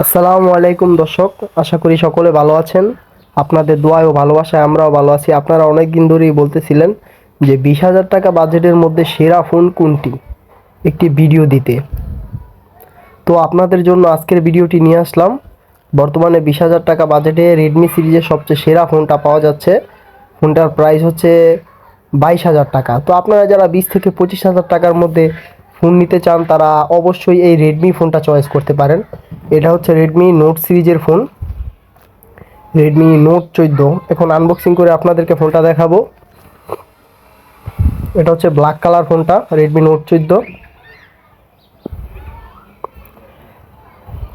আসসালামু আলাইকুম দর্শক, আশা করি সকলে ভালো আছেন। আপনাদের দোয়ায় ও ভালোবাসায় আমরাও ভালো আছি। আপনারা অনেক দিন ধরেই বলতেছিলেন যে 20,000 টাকা বাজেটের মধ্যে সেরা ফোন কোনটি, একটি ভিডিও দিতে। তো আপনাদের জন্য আজকের ভিডিওটি নিয়ে আসলাম। বর্তমানে 20,000 টাকা বাজেটে রেডমি সিরিজের সবচেয়ে সেরা ফোনটা পাওয়া যাচ্ছে। ফোনটার প্রাইস হচ্ছে 22,000 টাকা। তো আপনারা যারা 20 থেকে 25,000 টাকার মধ্যে ফোন নিতে চান তারা অবশ্যই এই রেডমি ফোনটা চয়েস করতে পারেন। এটা হচ্ছে রেডমি নোট সিরিজের ফোন, রেডমি নোট 14। এখন আনবক্সিং করে আপনাদেরকে ফোনটা দেখাবো। এটা হচ্ছে ব্ল্যাক কালার ফোনটা, রেডমি নোট 14।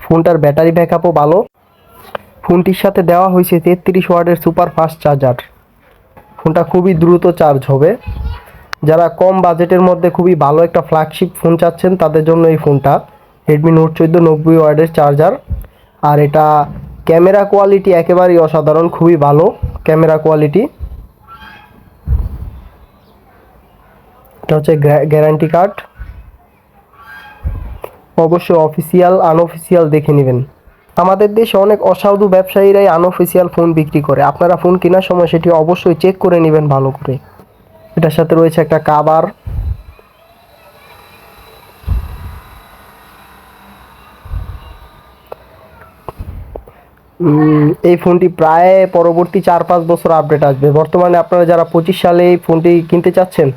ফোনটার ব্যাটারি ব্যাকআপও ভালো। ফোনটির সাথে দেওয়া হয়েছে 33 ওয়াটের সুপার ফাস্ট চার্জার। ফোনটা খুবই দ্রুত চার্জ হবে। যারা কম বাজেটের মধ্যে খুবই ভালো একটা ফ্ল্যাগশিপ ফোন চাচ্ছেন তাদের জন্য এই ফোনটা, রেডমি নোট 14 90 ওয়াটের চার্জার। আর এটা ক্যামেরা কোয়ালিটি একেবারেই অসাধারণ, খুবই ভালো ক্যামেরা কোয়ালিটি। এটা হচ্ছে গ্যারান্টি কার্ড। অবশ্যই অফিসিয়াল আনঅফিসিয়াল দেখে নেবেন। আমাদের দেশে অনেক অসাধু ব্যবসায়ীরাই আনঅফিসিয়াল ফোন বিক্রি করে। আপনারা ফোন কেনার সময় সেটি অবশ্যই চেক করে নেবেন ভালো করে। এটার সাথে রয়েছে একটা কাভার। এই ফোনটি প্রায় পরবর্তী 4-5 বছর আপডেট আসবে। বর্তমানে আপনারা যারা 25 সালে এই ফোনটি কিনতে চাচ্ছেন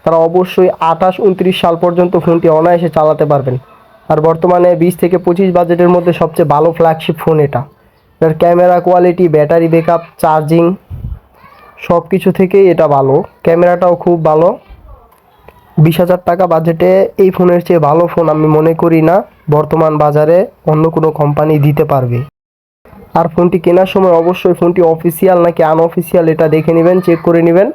তারা অবশ্যই 28-29 সাল পর্যন্ত ফোনটি অনায়াসে চালাতে পারবেন। আর বর্তমানে 20 থেকে 25 বাজেটের মধ্যে সবচেয়ে ভালো ফ্ল্যাগশিপ ফোন এটা। এর camera quality, battery backup, charging সব কিছু থেকেই এটা ভালো। ক্যামেরাটাও খুব ভালো। 20,000 টাকা বাজেটে এই ফোনের চেয়ে ভালো ফোন আমি মনে করি না বর্তমান বাজারে অন্য কোনো কোম্পানি দিতে পারবে। আর ফোনটি কেনার সময় অবশ্যই ফোনটি অফিসিয়াল নাকি আনঅফিসিয়াল এটা দেখে নেবেন, চেক করে নেবেন।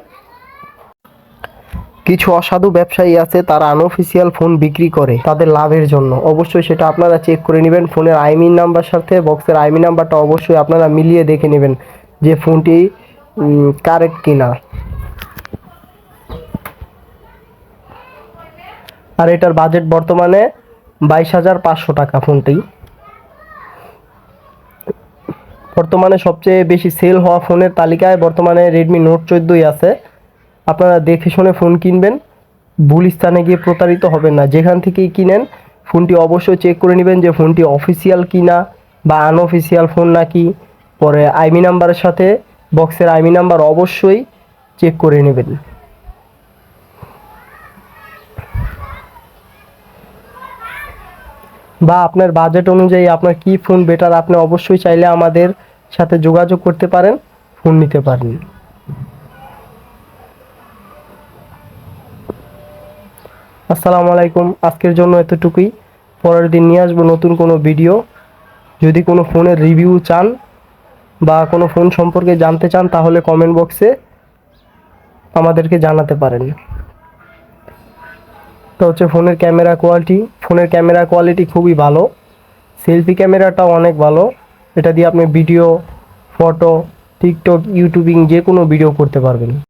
কিছু অসাধু ব্যবসায়ী আছে তারা আনঅফিসিয়াল ফোন বিক্রি করে তাদের লাভের জন্য। অবশ্যই সেটা আপনারা চেক করে নেবেন। ফোনের আইএমইআই নাম্বার সাথে বক্সের আইএমইআই নাম্বারটা অবশ্যই আপনারা মিলিয়ে দেখে নেবেন যে ফোনটি কারেক্ট কিনা। আর এটার বাজেট বর্তমানে 22,500 টাকা। ফোনটি বর্তমানে সবচেয়ে বেশি সেল হওয়া ফোনের তালিকায় বর্তমানে রেডমি নোট 14ই আছে। আপনারা দেখে শুনে ফোন কিনবেন, ভুল স্থানে গিয়ে প্রতারিত হবেন না। যেখান থেকেই কিনেন ফোনটি অবশ্যই চেক করে নেবেন যে ফোনটি অফিসিয়াল কিনা বা আনঅফিসিয়াল ফোন নাকি। পরে আইএমইআই নাম্বারের সাথে বক্সের আইএমইআই নাম্বার অবশ্যই চেক করে নেবেন। বা আপনার বাজেট অনুযায়ী আপনার কি ফোন বেটার আপনি অবশ্যই চাইলে আমাদের সাথে যোগাযোগ করতে পারেন, ফোন নিতে পারেন। আসসালামু আলাইকুম, আজকের জন্য এতটুকুই। পরের দিন নিয়ে আসবো নতুন কোনো ভিডিও। যদি কোনো ফোনের রিভিউ চান বা কোনো ফোন সম্পর্কে জানতে চান তাহলে কমেন্ট বক্সে আমাদেরকে জানাতে পারেন। তো হচ্ছে ফোনের ক্যামেরা কোয়ালিটি খুবই ভালো। সেলফি ক্যামেরাটাও অনেক ভালো। এটা দিয়ে আপনি ভিডিও, ফটো, টিকটক, ইউটিউবিং যে কোনো ভিডিও করতে পারবেন।